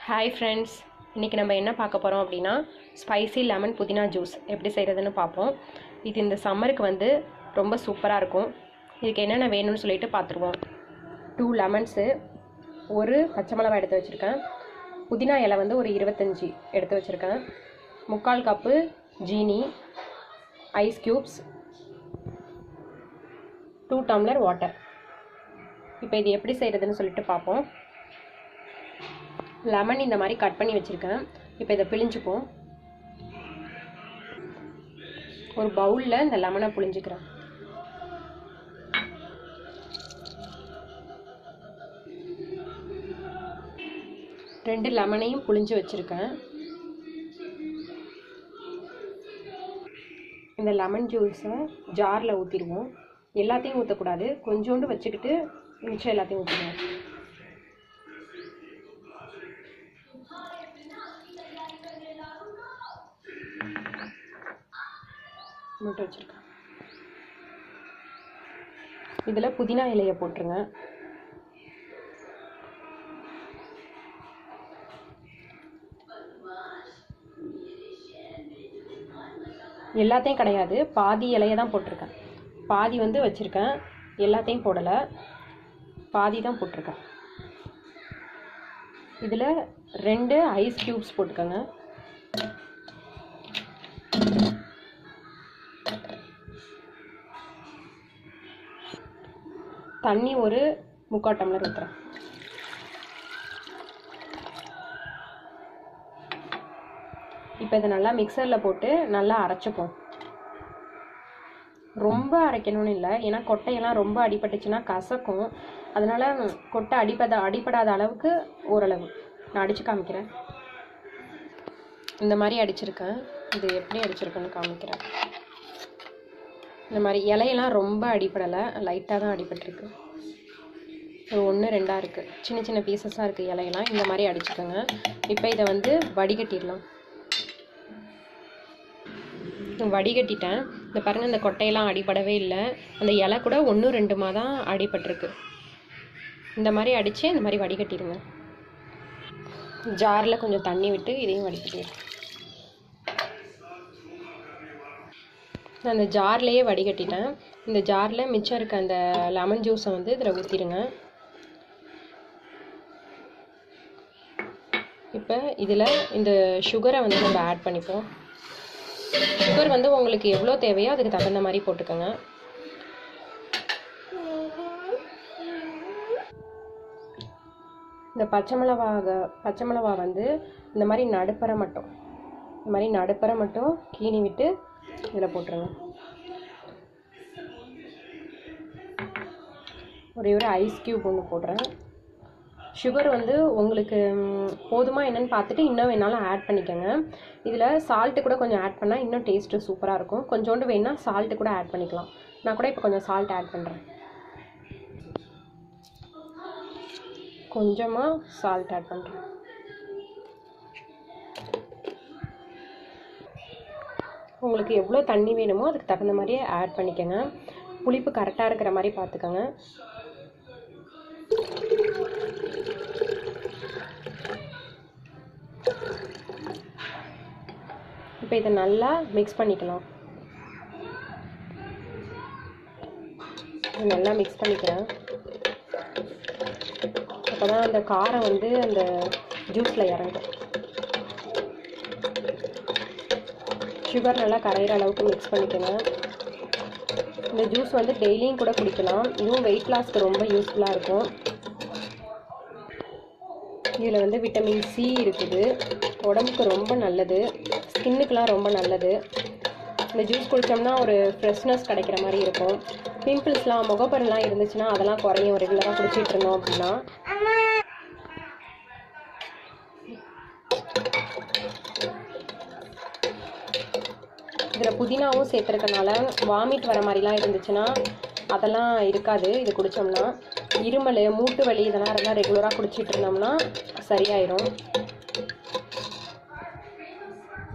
Hi friends, இன்றைக்கி நம்ம என்ன பார்க்க போகிறோம் அப்படின்னா ஸ்பைசி லெமன் புதினா ஜூஸ் எப்படி செய்கிறதுன்னு பார்ப்போம். இது இந்த சம்மருக்கு வந்து ரொம்ப சூப்பராக இருக்கும். இதுக்கு என்னென்ன வேணும்னு சொல்லிட்டு பார்த்துருவோம். 2 லெமன்ஸு, ஒரு பச்சை மிளகாய் எடுத்து வச்சுருக்கேன். புதினா இலை வந்து ஒரு 25 எடுத்து வச்சுருக்கேன். 3/4 கப்பு ஜீனி, ஐஸ் க்யூப்ஸ், 2 டம்ளர் வாட்டர். இப்போ இது எப்படி செய்கிறதுன்னு சொல்லிட்டு பார்ப்போம். லெமன் இந்த மாதிரி கட் பண்ணி வச்சுருக்கேன். இப்போ இதை பிழிஞ்சுப்போம். ஒரு பவுலில் இந்த லெமனை பிழிஞ்சுக்கிறேன். ரெண்டு லெமனையும் பிழிஞ்சு வச்சுருக்கேன். இந்த லெமன் ஜூஸை ஜாரில் ஊற்றிடுவோம். எல்லாத்தையும் ஊற்றக்கூடாது, கொஞ்சோண்டு வச்சுக்கிட்டு மிச்சம் எல்லாத்தையும் ஊற்றிடுவோம். மட்டும் வச்சுருக்கேன். இதில் புதினா இலையை போட்டுருங்க. எல்லாத்தையும் கிடையாது, பாதி இலையை தான் போட்டிருக்கேன். பாதி வந்து வச்சுருக்கேன், எல்லாத்தையும் போடலை, பாதி தான் போட்டிருக்கேன். இதில் 2 ஐஸ் க்யூப்ஸ் போட்டுக்கோங்க. தண்ணி ஒரு 3/4 டம்ளர் ஊற்றுறேன். இப்போ இதை நல்லா மிக்சரில் போட்டு நல்லா அரைச்சிப்போம். ரொம்ப அரைக்கணும்னு இல்லை, ஏன்னா கொட்டையெல்லாம் ரொம்ப அடிபட்டுச்சுன்னா கசக்கும். அதனால் கொட்டை அடிப்படாத அளவுக்கு ஓரளவு நான் அடித்து காமிக்கிறேன். இந்த மாதிரி அடிச்சிருக்கேன். இது எப்படி அடிச்சிருக்கேன்னு காமிக்கிறேன். இந்த மாதிரி இலையெல்லாம் ரொம்ப அடிப்படலை, லைட்டாக தான் அடிபட்டிருக்கு. ஒரு 1-2 இருக்குது, சின்ன சின்ன பீசஸாக இருக்குது இலையெல்லாம். இந்த மாதிரி அடிச்சுக்கோங்க. இப்போ இதை வந்து வடிகட்டிடலாம். வடிகட்டிட்டேன். இந்த பாருங்கள், இந்த கொட்டையெல்லாம் அடிபடவே இல்லை. அந்த இலை கூட 1-2 தான் அடிபட்டிருக்கு. இந்த மாதிரி அடித்து இந்த மாதிரி வடிகட்டிடுங்க. ஜாரில் கொஞ்சம் தண்ணி விட்டு இதையும் வடிகட்டிடுங்க. நான் அந்த ஜார்லேயே வடிகட்டிட்டேன். இந்த ஜாரில் மிச்சம் இருக்க அந்த லெமன் ஜூஸை வந்து இதில் ஊற்றிடுங்க. இப்போ இதில் இந்த சுகரை வந்து நம்ம ஆட் பண்ணிப்போம். சுகர் வந்து உங்களுக்கு எவ்வளோ தேவையோ அதுக்கு தகுந்த மாதிரி போட்டுக்கோங்க. இந்த பச்சை மிளகா வந்து இந்த மாதிரி நடுப்பறை மட்டும் கீனி விட்டு இதில் போட்டுருங்க. ஒரே ஒரு ஐஸ் க்யூப் ஒன்று போடுறேன். சுகர் வந்து உங்களுக்கு போதுமா என்னன்னு பார்த்துட்டு இன்னும் வேணாலும் ஆட் பண்ணிக்கோங்க. இதில் சால்ட்டு கூட கொஞ்சம் ஆட் பண்ணால் இன்னும் டேஸ்ட்டு சூப்பராக இருக்கும். கொஞ்சோண்டு வேணா சால்ட்டு கூட ஆட் பண்ணிக்கலாம். நான் கூட இப்போ கொஞ்சம் சால்ட் ஆட் பண்ணுறேன். கொஞ்சமாக சால்ட் ஆட் பண்ணுறேன். உங்களுக்கு எவ்வளோ தண்ணி வேணுமோ அதுக்கு தகுந்த மாதிரியே ஆட் பண்ணிக்கோங்க. புளிப்பு கரெக்டாக இருக்கிற மாதிரி பார்த்துக்கோங்க. இப்போ இதை நல்லா மிக்ஸ் பண்ணிக்கலாம். நல்லா மிக்ஸ் பண்ணிக்கிறேன். அப்போ தான் அந்த காரம் வந்து அந்த ஜூஸில் இறங்கும். சுகர் நல்லா கரையிற அளவுக்கு மிக்ஸ் பண்ணிக்கோங்க. இந்த ஜூஸ் வந்து டெய்லியும் கூட குடிக்கலாம். இதுவும் வெயிட் லாஸ்க்கு ரொம்ப யூஸ்ஃபுல்லாக இருக்கும். இதில் வந்து விட்டமின் சி இருக்குது, உடம்புக்கு ரொம்ப நல்லது, ஸ்கின்னுக்கெலாம் ரொம்ப நல்லது. இந்த ஜூஸ் குடித்தோம்னா ஒரு ஃப்ரெஷ்னஸ் கிடைக்கிற மாதிரி இருக்கும். பிம்பிள்ஸ்லாம் முகப்பருலாம் இருந்துச்சுன்னா அதெல்லாம் குறையும் ரெகுலராக குடிச்சிட்டு இருந்தோம் அப்படின்னா. இதில் புதினாவும் சேர்த்துருக்கனால வாமிட் வர மாதிரிலாம் இருந்துச்சுன்னா அதெல்லாம் இருக்காது. இது குடித்தோம்னா இருமல், மூட்டு வலி இதெல்லாம் இருந்தால் ரெகுலராக குடிச்சிட்டு இருந்தோம்னா சரியாயிடும்.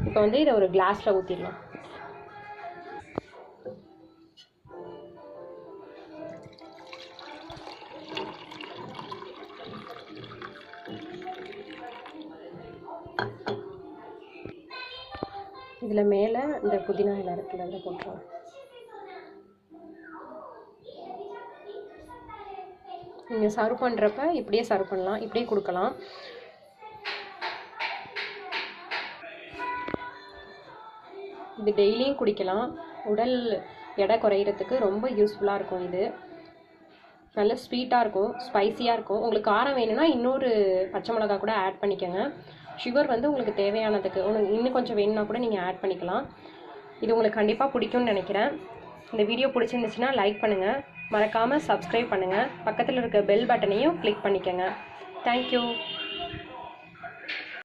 இப்போ வந்து இதை ஒரு கிளாஸில் ஊற்றிடலாம். இதில் மேலே இந்த புதினா இலை இருக்குல்ல, அதில் போட்டுருவோம். நீங்கள் சர்வ் பண்ணுறப்ப இப்படியே சர்வ் பண்ணலாம், இப்படியே கொடுக்கலாம். இது டெய்லியும் குடிக்கலாம். உடல் எடை குறையிறதுக்கு ரொம்ப யூஸ்ஃபுல்லாக இருக்கும். இது நல்ல ஸ்வீட்டாக இருக்கும், ஸ்பைஸியாக இருக்கும். உங்களுக்கு காரம் வேணும்னா இன்னொரு பச்சை மிளகா கூட ஆட் பண்ணிக்கோங்க. சுகர் வந்து உங்களுக்கு தேவையானதுக்கு, உங்களுக்கு இன்னும் கொஞ்சம் வேணும்னா கூட நீங்கள் ஆட் பண்ணிக்கலாம். இது உங்களுக்கு கண்டிப்பாக பிடிக்கும்னு நினைக்கிறேன். இந்த வீடியோ பிடிச்சிருந்துச்சுன்னா லைக் பண்ணுங்கள், மறக்காமல் சப்ஸ்கிரைப் பண்ணுங்கள், பக்கத்தில் இருக்க பெல் பட்டனையும் கிளிக் பண்ணிக்கோங்க. தேங்க்யூ.